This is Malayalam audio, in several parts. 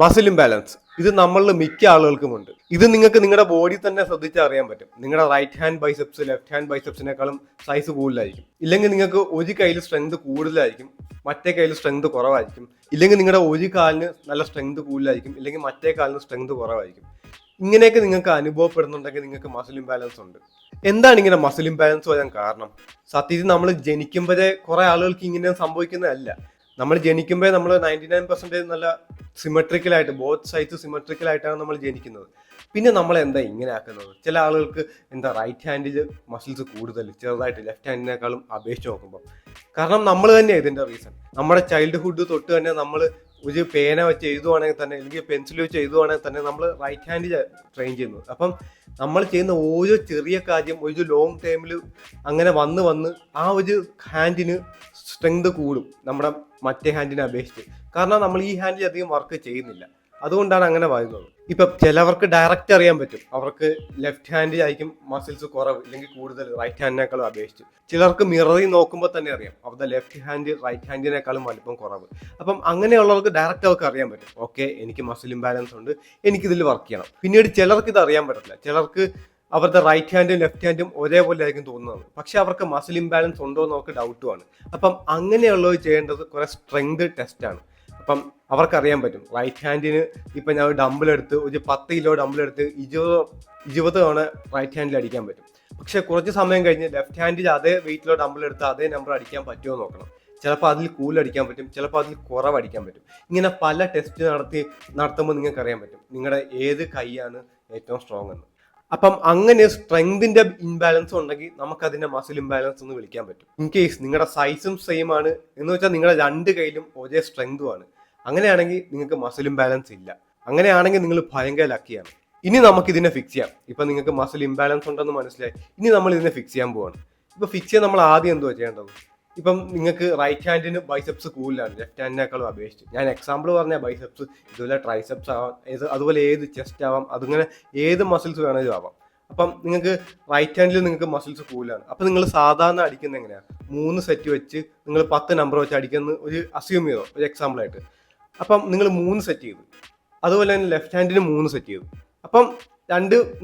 മസിൽ ഇംബാലൻസ് ഇത് നമ്മളിൽ മിക്ക ആളുകൾക്കുമുണ്ട്. ഇത് നിങ്ങൾക്ക് നിങ്ങളുടെ ബോഡി തന്നെ ശ്രദ്ധിച്ചാൽ അറിയാൻ പറ്റും. നിങ്ങളുടെ right hand biceps left hand ബൈസെപ്സിനേക്കാളും സൈസ് കൂടുതലായിരിക്കും. ഇല്ലെങ്കിൽ നിങ്ങൾക്ക് ഒരു കയ്യിൽ സ്ട്രെങ്ത് കൂടുതലായിരിക്കും, മറ്റേ കയ്യിൽ സ്ട്രെങ്ത് കുറവായിരിക്കും. ഇല്ലെങ്കിൽ നിങ്ങളുടെ ഒരു കാലിന് നല്ല സ്ട്രെങ്ത് കൂടുതലായിരിക്കും, ഇല്ലെങ്കിൽ മറ്റേ കാലിന് സ്ട്രെങ്ത് കുറവായിരിക്കും. ഇങ്ങനെയൊക്കെ നിങ്ങൾക്ക് അനുഭവപ്പെടുന്നുണ്ടെങ്കിൽ നിങ്ങൾക്ക് മസിൽ ഇംബാലൻസ് ഉണ്ട്. എന്താണ് ഇങ്ങനെ മസിൽ ഇംബാലൻസ് വരാൻ കാരണം? സത്യത്തിൽ നമ്മൾ ജനിക്കുമ്പോഴേ കുറെ ആളുകൾക്ക് ഇങ്ങനെ സംഭവിക്കുന്നതല്ല. നമ്മൾ ജനിക്കുമ്പോൾ നമ്മൾ 99% നല്ല സിമെട്രിക്കലായിട്ട് ബോത്ത് സൈഡ്സ് സിമെട്രിക്കലായിട്ടാണ് നമ്മൾ ജനിക്കുന്നത്. പിന്നെ നമ്മൾ എന്താ ഇങ്ങനെ ആക്കുന്നത്? ചില ആളുകൾക്ക് എന്താ റൈറ്റ് ഹാൻഡിൽ മസിൽസ് കൂടുതൽ ചെറുതായിട്ട് ലെഫ്റ്റ് ഹാൻഡിനേക്കാളും അപേക്ഷിച്ച് നോക്കുമ്പോൾ. കാരണം നമ്മൾ തന്നെയാണ് ഇതിൻ്റെ റീസൺ. നമ്മുടെ ചൈൽഡ്ഹുഡ് തൊട്ട് തന്നെ നമ്മൾ ഒരു പേന വെച്ച് എഴുതുവാണെങ്കിൽ തന്നെ, അല്ലെങ്കിൽ പെൻസിൽ വെച്ച് എഴുതുവാണെങ്കിൽ തന്നെ നമ്മൾ റൈറ്റ് ഹാൻഡിൽ ട്രെയിൻ ചെയ്യുന്നത്. അപ്പം നമ്മൾ ചെയ്യുന്ന ഓരോ ചെറിയ കാര്യം ഒരു ലോങ് ടൈമിൽ അങ്ങനെ വന്ന് ആ ഒരു ഹാൻഡിന് സ്ട്രെങ്ത് കൂടും നമ്മുടെ മറ്റേ ഹാൻഡിനെ അപേക്ഷിച്ച്. കാരണം നമ്മൾ ഈ ഹാൻഡിൽ അധികം വർക്ക് ചെയ്യുന്നില്ല, അതുകൊണ്ടാണ് അങ്ങനെ വരുന്നത്. ഇപ്പം ചിലവർക്ക് ഡയറക്റ്റ് അറിയാൻ പറ്റും, അവർക്ക് ലെഫ്റ്റ് ഹാൻഡിലായിരിക്കും മസിൽസ് കുറവ് ഇല്ലെങ്കിൽ കൂടുതൽ റൈറ്റ് ഹാൻഡിനേക്കാളും അപേക്ഷിച്ച്. ചിലർക്ക് മിററിൽ നോക്കുമ്പോൾ തന്നെ അറിയാം അവരുടെ ലെഫ്റ്റ് ഹാൻഡ് റൈറ്റ് ഹാൻഡിനേക്കാളും വലിപ്പം കുറവ്. അപ്പം അങ്ങനെയുള്ളവർക്ക് ഡയറക്റ്റ് അവർക്ക് അറിയാൻ പറ്റും, ഓക്കെ എനിക്ക് മസിൽ ഇംബാലൻസ് ഉണ്ട്, എനിക്കിതിൽ വർക്ക് ചെയ്യണം. പിന്നീട് ചിലർക്ക് ഇത് അറിയാൻ പറ്റില്ല. ചിലർക്ക് അവരുടെ റൈറ്റ് ഹാൻഡും ലെഫ്റ്റ് ഹാൻഡും ഒരേപോലെ ആയിരിക്കും തോന്നുന്നത്, പക്ഷെ അവർക്ക് മസിൽ ഇംബാലൻസ് ഉണ്ടോ എന്ന് നമുക്ക് ഡൗട്ടുമാണ്. അപ്പം അങ്ങനെയുള്ളവർ ചെയ്യേണ്ടത് കുറെ സ്ട്രെങ്ത് ടെസ്റ്റാണ്. അപ്പം അവർക്കറിയാൻ പറ്റും റൈറ്റ് ഹാൻഡിന് ഇപ്പം ഞാൻ ഡംബിളെടുത്ത് ഒരു 10 കിലോ ഡംബിളെടുത്ത് 20 തവണ റൈറ്റ് ഹാൻഡിൽ അടിക്കാൻ പറ്റും. പക്ഷെ കുറച്ച് സമയം കഴിഞ്ഞ് ലെഫ്റ്റ് ഹാൻഡിൽ അതേ വെയിറ്റിലോ ഡംബിളെടുത്ത് അതേ നമ്പർ അടിക്കാൻ പറ്റുമോ നോക്കണം. ചിലപ്പോൾ അതിൽ കൂടുതൽ അടിക്കാൻ പറ്റും, ചിലപ്പോൾ അതിൽ കുറവ് അടിക്കാൻ പറ്റും. ഇങ്ങനെ പല ടെസ്റ്റ് നടത്തുമ്പോൾ നിങ്ങൾക്ക് അറിയാൻ പറ്റും നിങ്ങളുടെ ഏത് കൈയാണ് ഏറ്റവും സ്ട്രോങ് എന്ന്. അപ്പം അങ്ങനെ സ്ട്രെങ്തിന്റെ ഇംബാലൻസ് ഉണ്ടെങ്കിൽ നമുക്ക് അതിന്റെ മസിൽ ഇംബാലൻസ് എന്ന് വിളിക്കാൻ പറ്റും. ഇൻ കേസ് നിങ്ങളുടെ സൈസും സെയിം ആണ് എന്ന് വെച്ചാൽ നിങ്ങളുടെ രണ്ട് കയ്യിലും ഒരേ സ്ട്രെങ്തും ആണ്, അങ്ങനെയാണെങ്കിൽ നിങ്ങൾക്ക് മസിൽ ഇംബാലൻസ് ഇല്ല. അങ്ങനെയാണെങ്കിൽ നിങ്ങൾ ഭയങ്കര ലക്കിയാണ്. ഇനി നമുക്ക് ഇതിനെ ഫിക്സ് ചെയ്യാം. ഇപ്പൊ നിങ്ങൾക്ക് മസിൽ ഇംബാലൻസ് ഉണ്ടെന്ന് മനസ്സിലായി, ഇനി നമ്മൾ ഇതിനെ ഫിക്സ് ചെയ്യാൻ പോവാണ്. ഇപ്പൊ ഫിക്സ് ചെയ്യാൻ നമ്മൾ ആദ്യം എന്തുവാ ചെയ്യേണ്ടത്? ഇപ്പം നിങ്ങൾക്ക് റൈറ്റ് ഹാൻഡിന് ബൈസെപ്സ് കൂടുതലാണ് ലെഫ്റ്റ് ഹാൻഡിനേക്കാളും അപേക്ഷിച്ച്. ഞാൻ എക്സാമ്പിൾ പറഞ്ഞ ബൈസെപ്സ്, ഇതുപോലെ ട്രൈസെപ്സ് ആവാം, അതുപോലെ ഏത് ചെസ്റ്റ് ആവാം, അതിങ്ങനെ ഏത് മസിൽസ് വേണമെങ്കിലും ആവാം. അപ്പം നിങ്ങൾക്ക് റൈറ്റ് ഹാൻഡിൽ നിങ്ങൾക്ക് മസിൽസ് കൂടുതലാണ്. അപ്പം നിങ്ങൾ സാധാരണ അടിക്കുന്നത് എങ്ങനെയാണ്? 3 സെറ്റ് വെച്ച് നിങ്ങൾ 10 നമ്പർ വെച്ച് അടിക്കുന്ന ഒരു അസ്യൂം ചെയ്തോ, ഒരു എക്സാമ്പിളായിട്ട്. അപ്പം നിങ്ങൾ 3 സെറ്റ് ചെയ്തു. അതുപോലെ തന്നെ ലെഫ്റ്റ് ഹാൻഡിന് 3 സെറ്റ് ചെയ്തു. അപ്പം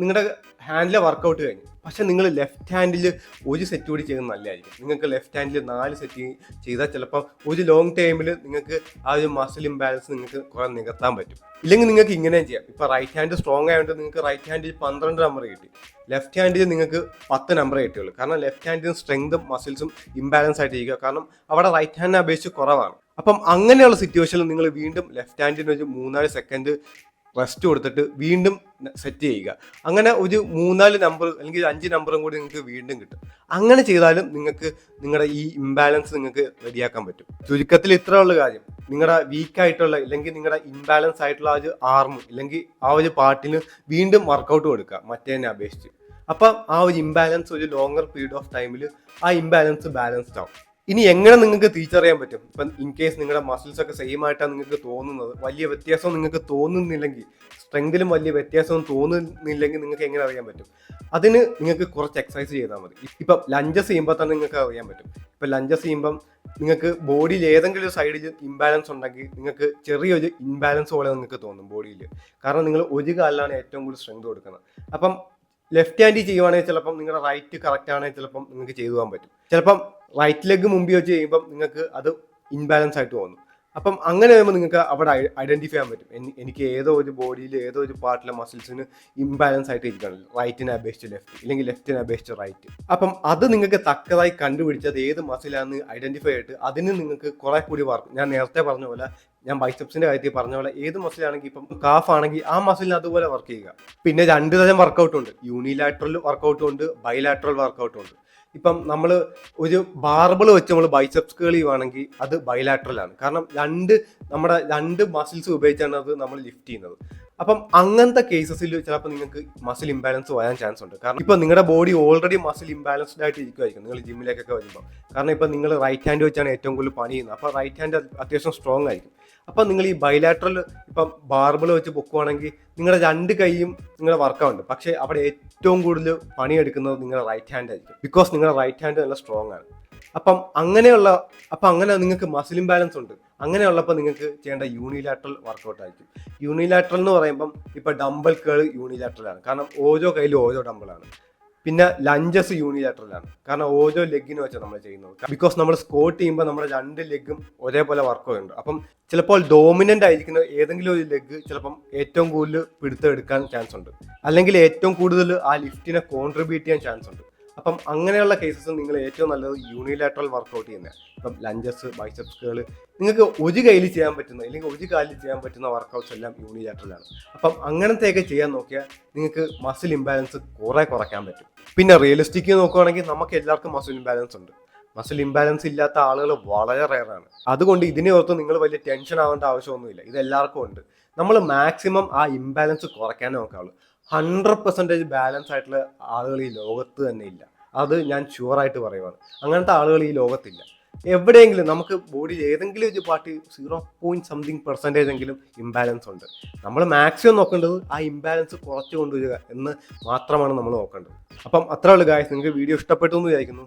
നിങ്ങളുടെ ഹാൻഡിലെ വർക്കൗട്ട് കഴിഞ്ഞു. പക്ഷെ നിങ്ങൾ ലെഫ്റ്റ് ഹാൻഡിൽ ഒരു സെറ്റ് കൂടി ചെയ്യുന്നത് നല്ലതായിരിക്കും. നിങ്ങൾക്ക് ലെഫ്റ്റ് ഹാൻഡിൽ 4 സെറ്റ് ചെയ്താൽ ചിലപ്പോൾ ഒരു ലോങ് ടൈമിൽ നിങ്ങൾക്ക് ആ ഒരു മസിൽ ഇംബാലൻസ് നിങ്ങൾക്ക് കുറെ നികത്താൻ പറ്റും. ഇല്ലെങ്കിൽ നിങ്ങൾക്ക് ഇങ്ങനെയും ചെയ്യാം. ഇപ്പൊ റൈറ്റ് ഹാൻഡ് സ്ട്രോങ് ആയതുകൊണ്ട് നിങ്ങൾക്ക് റൈറ്റ് ഹാൻഡിൽ 12 നമ്പർ കിട്ടി, ലെഫ്റ്റ് ഹാൻഡിൽ നിങ്ങൾക്ക് 10 നമ്പർ കിട്ടുള്ളൂ. കാരണം ലെഫ്റ്റ് ഹാൻഡിന് സ്ട്രെങ്തും മസിൽസും ഇംബാലൻസ് ആയിട്ടിരിക്കുക, കാരണം അവിടെ റൈറ്റ് ഹാൻഡിനെ അപേക്ഷിച്ച് കുറവാണ്. അപ്പം അങ്ങനെയുള്ള സിറ്റുവേഷനിൽ നിങ്ങൾ വീണ്ടും ലെഫ്റ്റ് ഹാൻഡിന് ഒരു 3-4 സെക്കൻഡ് റെസ്റ്റ് കൊടുത്തിട്ട് വീണ്ടും സെറ്റ് ചെയ്യുക. അങ്ങനെ ഒരു 3-4 നമ്പർ അല്ലെങ്കിൽ 5 നമ്പറും കൂടി നിങ്ങൾക്ക് വീണ്ടും കിട്ടും. അങ്ങനെ ചെയ്താലും നിങ്ങൾക്ക് നിങ്ങളുടെ ഈ ഇംബാലൻസ് നിങ്ങൾക്ക് റെഡിയാക്കാൻ പറ്റും. ചുരുക്കത്തിൽ ഇത്ര ഉള്ള കാര്യം, നിങ്ങളുടെ വീക്കായിട്ടുള്ള ഇല്ലെങ്കിൽ നിങ്ങളുടെ ഇംബാലൻസ് ആയിട്ടുള്ള ആ ഒരു ആർമ് ഇല്ലെങ്കിൽ ആ ഒരു പാർട്ടിന് വീണ്ടും വർക്കൗട്ട് കൊടുക്കുക മറ്റേതിനെ അപേക്ഷിച്ച്. അപ്പം ആ ഒരു ഇംബാലൻസ് ഒരു ലോങ്ങർ പീരീഡ് ഓഫ് ടൈമിൽ ആ ഇംബാലൻസ് ബാലൻസ്ഡ് ആവും. ഇനി എങ്ങനെ നിങ്ങൾക്ക് തിരിച്ചറിയാൻ പറ്റും? ഇപ്പം ഇൻ കേസ് നിങ്ങളുടെ മസിൽസ് ഒക്കെ സെയിം ആയിട്ടാണ് നിങ്ങൾക്ക് തോന്നുന്നത്, വലിയ വ്യത്യാസം നിങ്ങൾക്ക് തോന്നുന്നില്ലെങ്കിൽ, സ്ട്രെങ്തിലും വലിയ വ്യത്യാസം തോന്നുന്നില്ലെങ്കിൽ നിങ്ങൾക്ക് എങ്ങനെ അറിയാൻ പറ്റും? അതിന് നിങ്ങൾക്ക് കുറച്ച് എക്സസൈസ് ചെയ്താൽ മതി. ഇപ്പം ലഞ്ചസ് ചെയ്യുമ്പോൾ തന്നെ നിങ്ങൾക്ക് അറിയാൻ പറ്റും. ഇപ്പം ലഞ്ചസ് ചെയ്യുമ്പം നിങ്ങൾക്ക് ബോഡിയിൽ ഏതെങ്കിലും സൈഡിൽ ഇംബാലൻസ് ഉണ്ടെങ്കിൽ നിങ്ങൾക്ക് ചെറിയൊരു ഇംബാലൻസ് പോലെ നിങ്ങൾക്ക് തോന്നും ബോഡിയിൽ. കാരണം നിങ്ങൾ ഒരു കാലിലാണ് ഏറ്റവും കൂടുതൽ സ്ട്രെങ്ത് കൊടുക്കുന്നത്. അപ്പം ലെഫ്റ്റ് ഹാൻഡിൽ ചെയ്യുവാണെങ്കിൽ ചിലപ്പം നിങ്ങളുടെ റൈറ്റ് കറക്റ്റ് ആണെങ്കിൽ ചിലപ്പം നിങ്ങൾക്ക് ചെയ്തു പോകാൻ പറ്റും. ചിലപ്പം റൈറ്റ് ലെഗ് മുമ്പിൽ വെച്ച് ചെയ്യുമ്പം നിങ്ങൾക്ക് അത് ഇൻബാലൻസ് ആയിട്ട് തോന്നും. അപ്പം അങ്ങനെ വരുമ്പോൾ നിങ്ങൾക്ക് അവിടെ ഐഡന്റിഫൈ ചെയ്യാൻ പറ്റും, എനിക്ക് ഏതോ ഒരു ബോഡിയിൽ ഏതോ ഒരു പാർട്ടിലെ മസിൽസിന് ഇംബാലൻസ് ആയിട്ട് ഇരിക്കണം, റൈറ്റിനെ അപേക്ഷിച്ച് ലെഫ്റ്റ് ഇല്ലെങ്കിൽ ലെഫ്റ്റിനെ അപേക്ഷിച്ച് റൈറ്റ്. അപ്പം അത് നിങ്ങൾക്ക് തക്കതായി കണ്ടുപിടിച്ചത് ഏത് മസിലാണെന്ന് ഐഡന്റിഫൈ ആയിട്ട് അതിന് നിങ്ങൾക്ക് കുറെ കൂടി വർക്ക്, ഞാൻ നേരത്തെ പറഞ്ഞ പോലെ, ഞാൻ ബൈസെപ്സിന്റെ കാര്യത്തിൽ പറഞ്ഞ പോലെ, ഏത് മസിലാണെങ്കിൽ ഇപ്പം കാഫ് ആണെങ്കിൽ ആ മസിലിന് അതുപോലെ വർക്ക് ചെയ്യുക. പിന്നെ 2 തരം വർക്കൗട്ട് ഉണ്ട്, യൂണിലാറ്ററൽ വർക്കൗട്ടും ഉണ്ട്, ബൈലാറ്ററൽ വർക്കൗട്ടും ഉണ്ട്. ഇപ്പം നമ്മൾ ഒരു ബാർബിൾ വെച്ച് നമ്മൾ ബൈസെപ്സ് കേൾ ചെയ്യുവാണെങ്കിൽ അത് ബൈലാറ്ററൽ ആണ്. കാരണം നമ്മുടെ രണ്ട് മസിൽസ് ഉപയോഗിച്ചാണ് അത് നമ്മൾ ലിഫ്റ്റ് ചെയ്യുന്നത്. അപ്പം അങ്ങനത്തെ കേസസിൽ ചിലപ്പോൾ നിങ്ങൾക്ക് മസിൽ ഇംബാലൻസ് വരാൻ ചാൻസ് ഉണ്ട്. കാരണം ഇപ്പം നിങ്ങളുടെ ബോഡി ഓൾറെഡി മസിൽ ഇംബാലൻസ്ഡ് ആയിട്ട് ഇരിക്കുമായിരിക്കും നിങ്ങൾ ജിമ്മിലേക്കൊക്കെ വരുമ്പോൾ. കാരണം ഇപ്പം നിങ്ങൾ റൈറ്റ് ഹാൻഡ് വെച്ചാണ് ഏറ്റവും കൂടുതൽ പണി ചെയ്യുന്നത്, അപ്പോൾ റൈറ്റ് ഹാൻഡ് അത്യാവശ്യം സ്ട്രോങ് ആയിരിക്കും. അപ്പം നിങ്ങൾ ഈ ബൈലാറ്ററൽ ഇപ്പം ബാർബിൾ വെച്ച് പൊക്കുവാണെങ്കിൽ നിങ്ങളുടെ 2 കൈയും നിങ്ങളുടെ വർക്കൗണ്ട്, പക്ഷേ അവിടെ ഏറ്റവും കൂടുതൽ പണിയെടുക്കുന്നത് നിങ്ങളുടെ റൈറ്റ് ഹാൻഡ് ആയിരിക്കും. ബിക്കോസ് നിങ്ങളുടെ റൈറ്റ് ഹാൻഡ് നല്ല സ്ട്രോങ് ആണ്. അങ്ങനെ നിങ്ങൾക്ക് മസിൽ ഇംബാലൻസ് ഉണ്ട്. അങ്ങനെയുള്ളപ്പോൾ നിങ്ങൾക്ക് ചെയ്യേണ്ട യൂണിലാറ്ററൽ വർക്കൗട്ട് ആയിരിക്കും. യൂണിലാറ്ററൽ എന്ന് പറയുമ്പം ഇപ്പൊ ഡംബൽ കേൾ യൂണിലാറ്ററൽ ആണ്, കാരണം ഓരോ കയ്യിലും ഓരോ ഡംബിളാണ്. പിന്നെ ലഞ്ചസ് യൂണിലാറ്ററൽ ആണ്, കാരണം ഓരോ ലെഗിന് വെച്ചാൽ നമ്മൾ ചെയ്യുന്നത്. ബിക്കോസ് നമ്മൾ സ്ക്വാട്ട് ചെയ്യുമ്പോൾ നമ്മുടെ 2 ലെഗും ഒരേപോലെ വർക്ക് ചെയ്യുന്നുണ്ട്. അപ്പം ചിലപ്പോൾ ഡോമിനന്റ് ആയിരിക്കുന്ന ഏതെങ്കിലും ഒരു ലെഗ് ചിലപ്പം ഏറ്റവും കൂടുതൽ പിടുത്തെടുക്കാൻ ചാൻസ് ഉണ്ട്, അല്ലെങ്കിൽ ഏറ്റവും കൂടുതൽ ആ ലിഫ്റ്റിനെ കോൺട്രിബ്യൂട്ട് ചെയ്യാൻ ചാൻസ് ഉണ്ട്. അപ്പം അങ്ങനെയുള്ള കേസസ് നിങ്ങൾ ഏറ്റവും നല്ലത് യൂണിലാറ്ററൽ വർക്കൗട്ട് ചെയ്യുന്നത്. ഇപ്പം ലഞ്ചസ്, ബൈസെപ്സ് കേൾ, നിങ്ങൾക്ക് ഒരു കയ്യിൽ ചെയ്യാൻ പറ്റുന്ന അല്ലെങ്കിൽ ഒരു കാലിൽ ചെയ്യാൻ പറ്റുന്ന വർക്കൗട്ട്സ് എല്ലാം യൂണിലാറ്ററലാണ്. അപ്പം അങ്ങനത്തെയൊക്കെ ചെയ്യാൻ നോക്കിയാൽ നിങ്ങൾക്ക് മസിൽ ഇംബാലൻസ് കുറയ്ക്കാൻ പറ്റും. പിന്നെ റിയലിസ്റ്റിക് നോക്കുകയാണെങ്കിൽ നമുക്ക് എല്ലാവർക്കും മസിൽ ഇംബാലൻസ് ഉണ്ട്. മസിൽ ഇംബാലൻസ് ഇല്ലാത്ത ആളുകൾ വളരെ റെയറാണ്. അതുകൊണ്ട് ഇതിനെ ഓർത്ത് നിങ്ങൾ വലിയ ടെൻഷൻ ആവേണ്ട ആവശ്യമൊന്നുമില്ല. ഇത് എല്ലാവർക്കും ഉണ്ട്. നമ്മൾ മാക്സിമം ആ ഇംബാലൻസ് കുറയ്ക്കാനേ നോക്കാവുള്ളൂ. 100% ബാലൻസ് ആയിട്ടുള്ള ആളുകൾ ഈ ലോകത്ത് തന്നെ ഇല്ല. അത് ഞാൻ ഷുവറായിട്ട് പറയുവാണ്. അങ്ങനത്തെ ആളുകൾ ഈ ലോകത്തില്ല. എവിടെയെങ്കിലും നമുക്ക് ബോഡിയിൽ ഏതെങ്കിലും ഒരു പാർട്ടി 0.something% എങ്കിലും ഇംബാലൻസ് ഉണ്ട്. നമ്മൾ മാക്സിമം നോക്കേണ്ടത് ആ ഇംബാലൻസ് കുറച്ച് കൊണ്ടുവരിക എന്ന് മാത്രമാണ് നമ്മൾ നോക്കേണ്ടത്. അപ്പം അത്രേ ഉള്ളൂ ഗായ്സ്. നിങ്ങൾക്ക് വീഡിയോ ഇഷ്ടപ്പെട്ടു എന്ന് വിചാരിക്കുന്നു.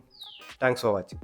Thanks for watching.